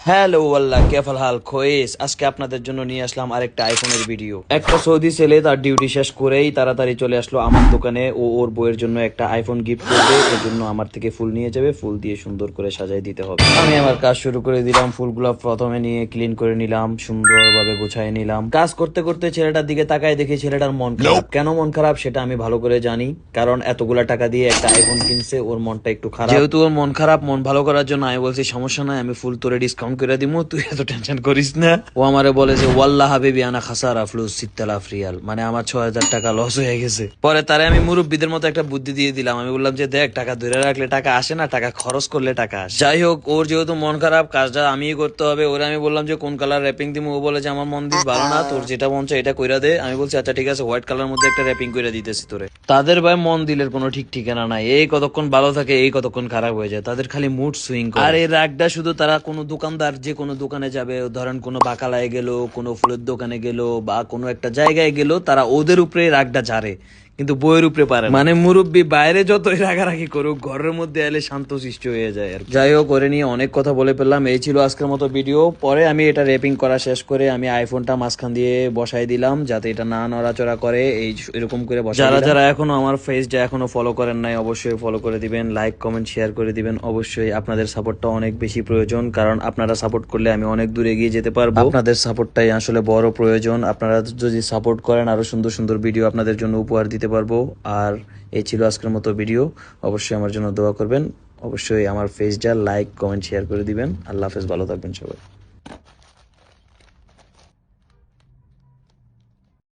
Hello আল্লাহ কেফাল হাল খোয়েস, আজকে আপনাদের জন্য নিয়ে আসলাম আরেকটা আইফোনের ভিডিও। একটা সৌদি ছেলে তার ডিউটি শেষ করেই তাড়াতাড়ি চলে আসলো আমার দোকানে। ও ওর বউয়ের জন্য একটা আইফোন গিফট করবে, এর জন্য আমার থেকে ফুল নিয়ে যাবে। ফুল দিয়ে সুন্দর করে সাজাই দিতে হবে। আমি আমার কাজ শুরু করে দিলাম। ফুলগুলো প্রথমে নিয়ে ক্লিন করে নিলাম, সুন্দরভাবে গুছাই নিলাম। কাজ করতে করতে ছেলেটার দিকে তাকায় দেখি ছেলেটার মন খারাপ। কেন মন খারাপ সেটা আমি ভালো করে জানি, কারণ এতগুলা টাকা দিয়ে একটা আইফোন কিনছে, ওর মনটা একটু খারাপ। যেহেতু ওর মন খারাপ, মন ভালো করার জন্য আমি বলছি সমস্যা নাই, আমি ফুল তোরে ডিসকাউন্ট করে দিমু, তুই এত টেনশন করিস না। ও আমারে বলে যে ওয়াল্লাহ হাবিবি আনা খাসারা ফ্লুস 6000 রিয়াল, মানে আমার 6000 টাকা লস হয়ে গেছে। পরে তারে আমি মুরব্বীদের মতো একটা বুদ্ধি দিয়ে দিলাম। আমি বললাম যে দেখ, টাকা ধরে রাখলে টাকা আসে না, টাকা খরচ করলে টাকা আসে। যাই হোক, ওর যেহেতু মন খারাপ, কাজটা আমিই করতে হবে। ওরে আমি বললাম যে কোন কালার র্যাপিং দিমু। ও বলে যে আমার মন দিস ভালো না, তোর যেটা মন চায় এটা কইরা দে। আমি বলছি আচ্ছা ঠিক আছে, হোয়াইট কালার মধ্যে একটা র্যাপিং কইরা দিতেছি তোরে। তাদের ভাই মন দিলের কোনো ঠিক ঠিকানা নাই, এই কতক্ষণ ভালো থাকে, এই কতক্ষণ খারাপ হয়ে যায়। তাদের খালি মুড সুইং করে। আর এই রাগটা শুধু তারা কোনো দোকানদার যে কোনো দোকানে যাবে, ধরেন কোনো বাকালায় গেল, কোনো ফুলের দোকানে গেল, বা কোনো একটা জায়গায় গেল, তারা ওদের উপরে রাগটা ঝাড়ে, কিন্তু বইয়ের উপরে পারে না। মানে মুরব্বী বাইরে যতই রাগারাগি করুক, ঘরের মধ্যে এলে শান্ত সৃষ্টি হয়ে যায়। আর যাই হোক, করে নিয়ে অনেক কথা বলে ফেললাম। এই ছিল আজকের মতো ভিডিও। পরে আমি এটা র্যাপিং করা শেষ করে আমি আইফোনটা মাঝখান দিয়ে বসাই দিলাম, যাতে এটা না নড়াচড়া করে। এই এরকম করে বসাই দিলাম। যারা যারা এখনো আমার পেজটা এখনো ফলো করেন নাই, অবশ্যই ফলো করে দিবেন, লাইক কমেন্ট শেয়ার করে দিবেন। অবশ্যই আপনাদের সাপোর্টটা অনেক বেশি প্রয়োজন, কারণ আপনারা সাপোর্ট করলে আমি অনেক দূর এগিয়ে যেতে পারবো। আপনাদের সাপোর্টটাই আসলে বড় প্রয়োজন। আপনারা যদি সাপোর্ট করেন, আরো সুন্দর সুন্দর ভিডিও আপনাদের জন্য উপহার দিতে পারবো। আর এই ছিল আজকের মতো ভিডিও। অবশ্যই আমার জন্য দোয়া করবেন, অবশ্যই আমার পেজটা লাইক কমেন্ট শেয়ার করে দিবেন। আল্লাহ হাফেজ, ভালো থাকবেন সবাই।